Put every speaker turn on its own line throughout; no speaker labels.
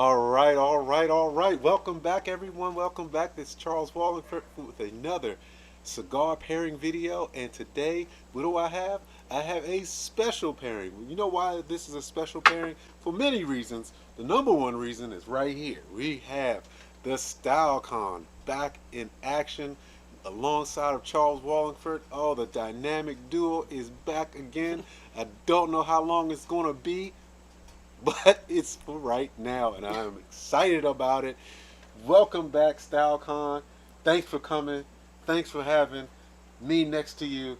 All right. Welcome back, everyone. Welcome back. This is Charles Walhingford with another cigar pairing video. And today, what do I have? I have a special pairing. You know why this is a special pairing? For many reasons. The number one reason is right here. We have the StyleCon back in action alongside of Charles Wallingford. Oh, the dynamic duo is back again. I don't know how long it's going to be, but it's for right now, and I'm excited about it. Welcome back, StyleCon. Thanks for coming. Thanks for having me next to you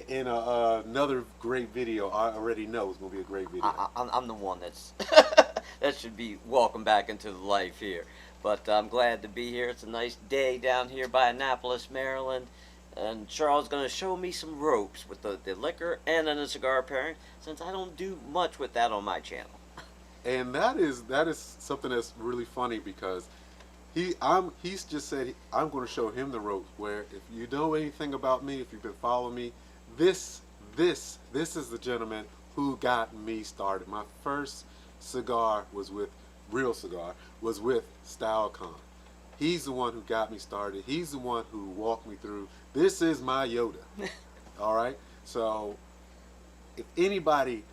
in another great video. I already know it's going to be a great video.
I'm the one that's that should be welcome back into the life here. But I'm glad to be here. It's a nice day down here by Annapolis, Maryland. And Charles going to show me some ropes with the liquor and then the cigar pairing, since I don't do much with that on my channel.
And that is something that's really funny because he's just said I'm going to show him the ropes. Where if you know anything about me, if you've been following me, this is the gentleman who got me started. My first cigar was with real cigar was with StyleCon. He's the one who got me started. He's the one who walked me through. This is my Yoda. All right. So if anybody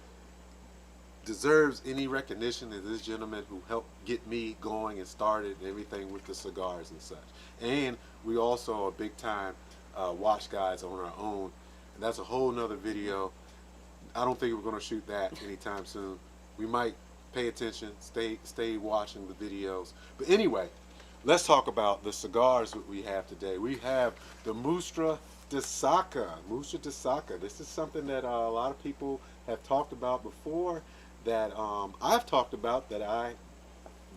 deserves any recognition, is this gentleman who helped get me going and started and everything with the cigars and such. And we also are big time watch guys on our own. And that's a whole nother video. I don't think we're going to shoot that anytime soon. We might pay attention, stay watching the videos. But anyway, let's talk about the cigars that we have today. We have the Muestra De Saka. Muestra De Saka. This is something that a lot of people have talked about before, that I've talked about, that I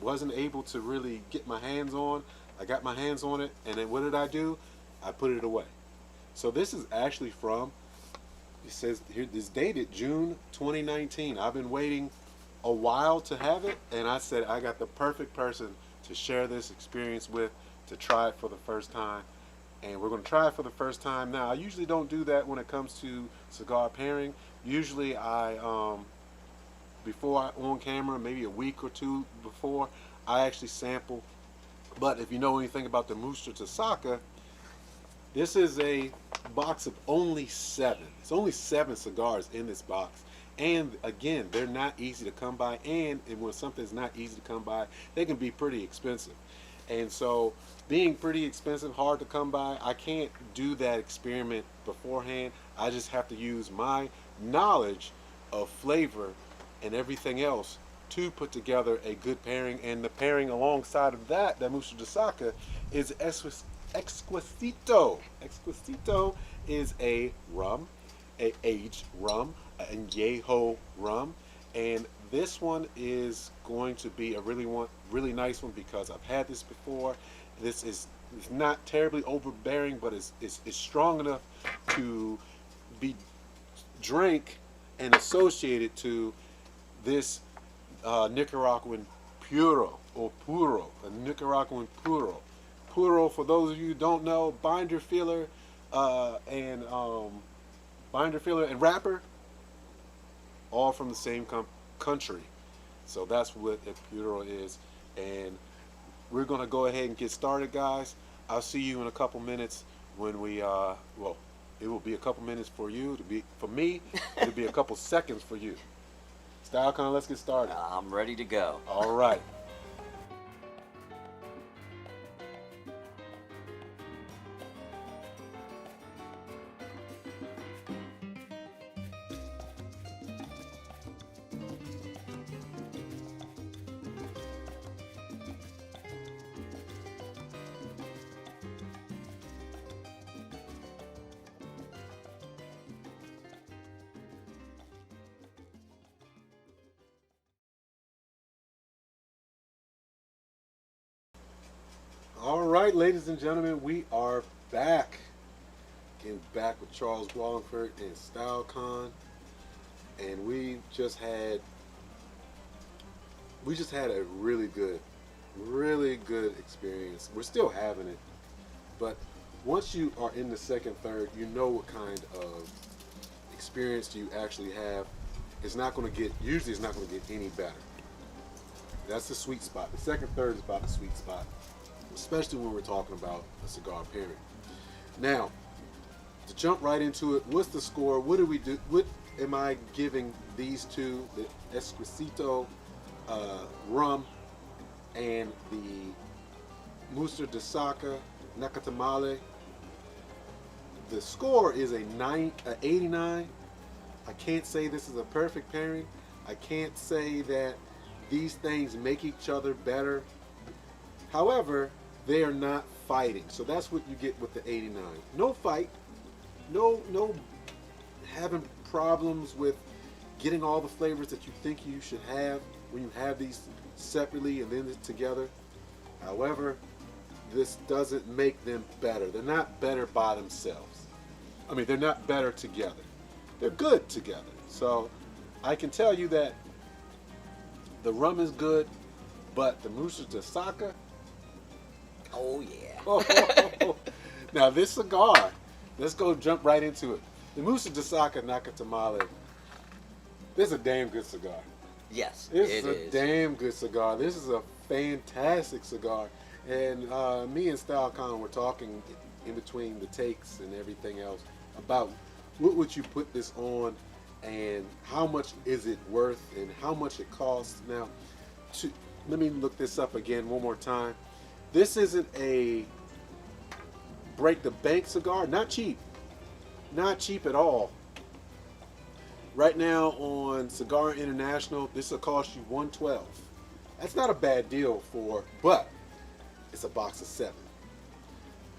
wasn't able to really get my hands on. I got my hands on it, and then what did I do? I put it away. So this is actually from, it says here, this dated June 2019. I've been waiting a while to have it, and I said I got the perfect person to share this experience with, to try it for the first time. And we're going to try it for the first time now. I usually don't do that when it comes to cigar pairing. Usually before I on camera, maybe a week or two before, I actually sample. But if you know anything about the Muestra De Saka, this is a box of only 7. It's only 7 cigars in this box. And again, they're not easy to come by, and when something's not easy to come by, they can be pretty expensive. And so, being pretty expensive, hard to come by, I can't do that experiment beforehand. I just have to use my knowledge of flavor and everything else to put together a good pairing. And the pairing alongside of that Muestra De Saka, is Exquisto. Exquisto is a rum, a aged rum, an añejo rum, and this one is going to be a really nice one because I've had this before. This is it's not terribly overbearing, but it's strong enough to be drank and associated to this Nicaraguan puro, or puro, a Nicaraguan puro. Puro, for those of you who don't know, binder filler and wrapper, all from the same country. So that's what a puro is. And we're going to go ahead and get started, guys. I'll see you in a couple minutes when we, well, it will be a couple minutes for you. For me, it'll be a couple seconds for you. StyleCon, let's get started.
I'm ready to go.
All right. All right, ladies and gentlemen, we are back. Getting back with Charles Wallingford and StyleCon, and we just had a really good experience. We're still having it, but once you are in the second third, you know what kind of experience you actually have. It's not going to get, usually it's not going to get any better. That's the sweet spot. The second third is about the sweet spot, especially when we're talking about a cigar pairing. Now, to jump right into it, what's the score? What do we do? What am I giving these two, the Exquisto rum and the Muestra De Saka Nacatamale? The score is a 89. I can't say this is a perfect pairing. I can't say that these things make each other better. However, they are not fighting. So that's what you get with the 89. No fight. No having problems with getting all the flavors that you think you should have when you have these separately and then together. However, this doesn't make them better. They're not better by themselves. I mean, they're not better together. They're good together. So I can tell you that the rum is good, but the Muestra De Saka,
Oh yeah.
oh. Now this cigar, let's go jump right into it. The Muestra De Saka Nacatamale, this is a damn good cigar.
Yes,
This
it
is a damn good cigar. This is a fantastic cigar. And me and StyleCon were talking in between the takes and everything else about what would you put this on and how much is it worth and how much it costs. Now, let me look this up again one more time. This isn't a break the bank cigar. Not cheap. Not cheap at all. Right now on Cigar International, this will cost you $112. That's not a bad deal but it's a box of 7.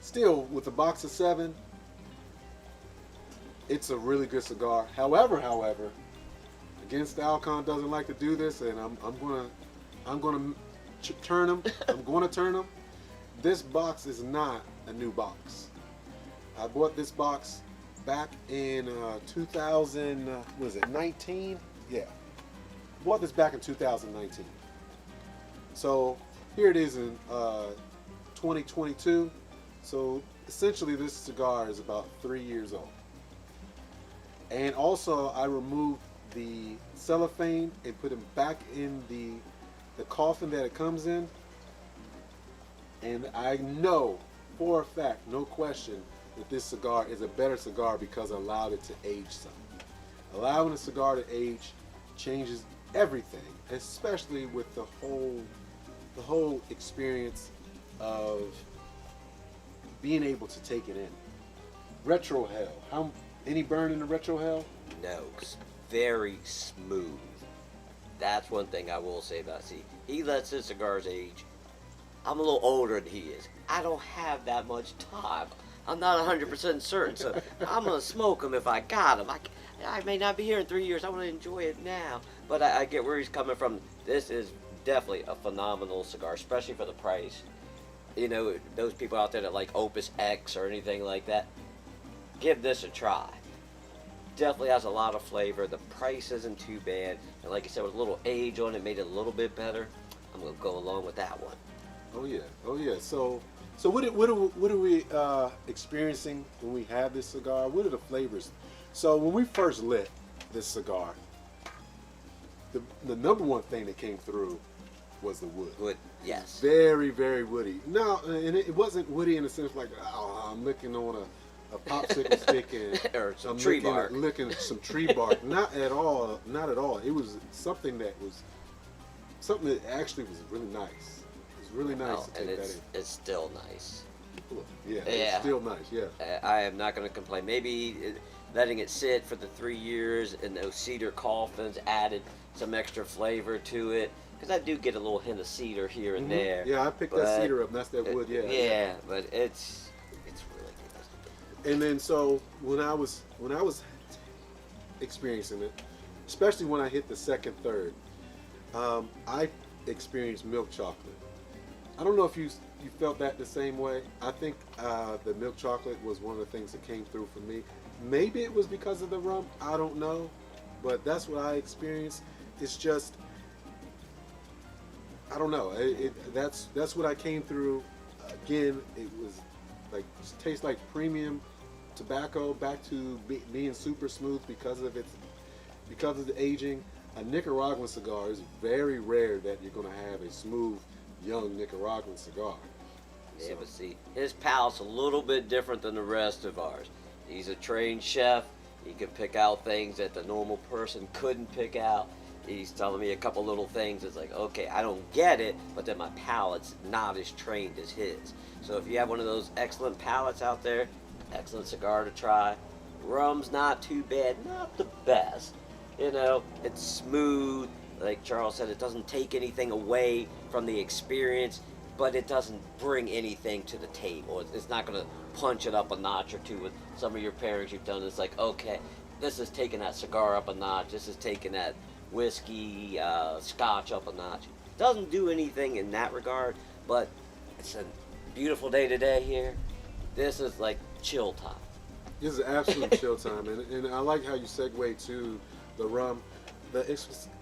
Still, with a box of 7, it's a really good cigar. However, again, StyleCon doesn't like to do this, and I'm gonna turn them. I'm gonna turn them. This box is not a new box. I bought this box back in 2019? Yeah, bought this back in 2019. So here it is in 2022. So essentially, this cigar is about 3 years old. And also, I removed the cellophane and put it back in the coffin that it comes in. And I know for a fact, no question, that this cigar is a better cigar because I allowed it to age some. Allowing a cigar to age changes everything, especially with the whole experience of being able to take it in. Retro hell. Any burn in the retro hell?
No, it's very smooth. That's one thing I will say about. See, he lets his cigars age. I'm a little older than he is. I don't have that much time. I'm not 100% certain, so I'm gonna smoke them if I got them. I may not be here in 3 years. I want to enjoy it now, but I get where he's coming from. This is definitely a phenomenal cigar, especially for the price. You know, those people out there that like Opus X or anything like that, give this a try. Definitely has a lot of flavor. The price isn't too bad, and like I said, with a little age on it, made it a little bit better. I'm gonna go along with that one.
Oh yeah. So what are we experiencing when we have this cigar? What are the flavors? So when we first lit this cigar, the number one thing that came through was the wood.
Wood, yes.
Very, very woody. No, and it wasn't woody in the sense like, oh, I'm looking on a popsicle stick and
or some
I'm
tree bark.
looking at some tree bark. Not at all. Not at all. It was something that actually was really nice. It was really nice to take that in.
It's still nice.
Yeah, it's still nice. Yeah.
I am not going to complain. Maybe letting it sit for the 3 years and those cedar coffins added some extra flavor to it. Because I do get a little hint of cedar here and there.
Yeah, I picked that cedar up. And that's that wood. Yeah.
Yeah, but it's really good.
And then so when I was experiencing it, especially when I hit the second third, I experienced milk chocolate. I don't know if you felt that the same way. I think the milk chocolate was one of the things that came through for me. Maybe it was because of the rum. I don't know, but that's what I experienced. It's just, I don't know. That's what I came through. Again, it was like tastes like premium tobacco back to being super smooth because of the aging. a Nicaraguan cigar is very rare that you're going to have a smooth, young Nicaraguan cigar.
Yeah, but see, his palate's a little bit different than the rest of ours. He's a trained chef. He can pick out things that the normal person couldn't pick out. He's telling me a couple little things. It's like, okay, I don't get it, but then my palate's not as trained as his. So if you have one of those excellent palates out there, excellent cigar to try. Rum's not too bad, not the best. You know, it's smooth. Like Charles said, it doesn't take anything away from the experience, but it doesn't bring anything to the table. It's not going to punch it up a notch or two with some of your pairings you've done. It's like, okay, this is taking that cigar up a notch. This is taking that whiskey, scotch up a notch. Doesn't do anything in that regard, but it's a beautiful day today here. This is like chill time.
This is absolute chill time, and I like how you segue to the rum. The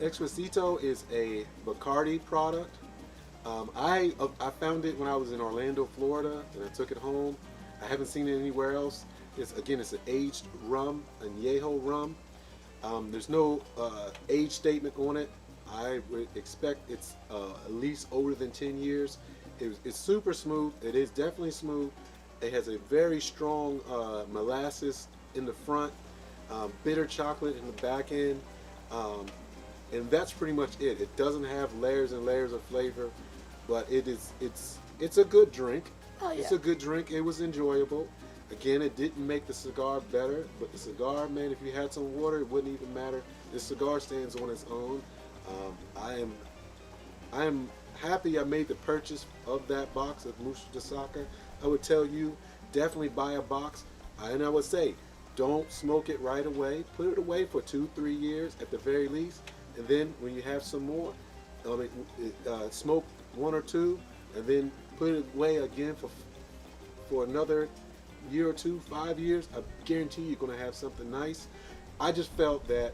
Exquisto is a Bacardi product. I found it when I was in Orlando, Florida, and I took it home. I haven't seen it anywhere else. It's an aged rum, añejo rum. There's no age statement on it. I would expect it's at least older than 10 years. It's super smooth. It is definitely smooth. It has a very strong molasses in the front, bitter chocolate in the back end, and that's pretty much it. It doesn't have layers and layers of flavor, but it's a good drink.
Oh, yeah.
It's a good drink. It was enjoyable. Again, it didn't make the cigar better, but the cigar, man, if you had some water, it wouldn't even matter. The cigar stands on its own. I am happy I made the purchase of that box of Muestra De Saka. I would tell you, definitely buy a box. And I would say, don't smoke it right away. Put it away for 2-3 years at the very least. And then when you have some more, smoke 1 or 2, and then put it away again for another year or 2, 5 years. I guarantee you're going to have something nice. I just felt that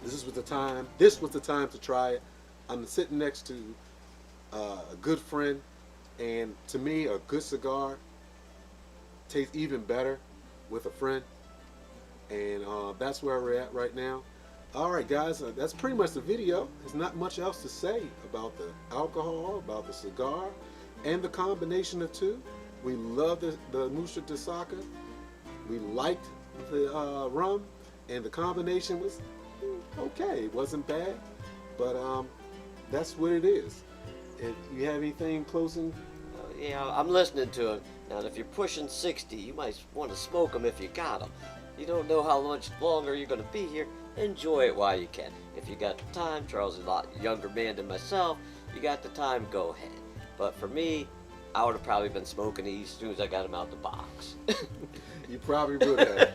this was the time to try it. I'm sitting next to a good friend, and to me, a good cigar tastes even better with a friend, and that's where we're at right now. All right, guys, that's pretty much the video. There's not much else to say about the alcohol, about the cigar, and the combination of two. We love the Muestra De Saka. We liked the rum, and the combination was okay. It wasn't bad, but that's what it is. If you have anything closing?
Yeah, I'm listening to him. Now, if you're pushing 60, you might want to smoke them if you got them. You don't know how much longer you're going to be here. Enjoy it while you can. If you got the time, Charles is a lot younger man than myself, you got the time, go ahead. But for me, I would have probably been smoking these as soon as I got them out the box.
You probably would have.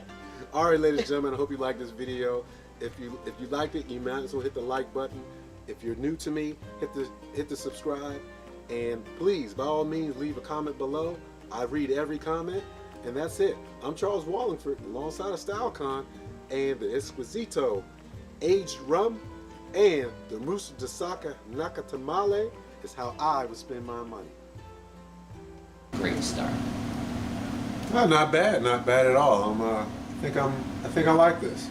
All right, ladies and gentlemen, I hope you liked this video. If you liked it, you might as well hit the like button. If you're new to me, hit the subscribe, and please, by all means, leave a comment below. I read every comment, and that's it. I'm Charles Walhingford, alongside of StyleCon, and the Exquisto Aged Rum, and the Muestra De Saka Nacatamale is how I would spend my money.
Great start.
Oh, not bad at all. I think I like this.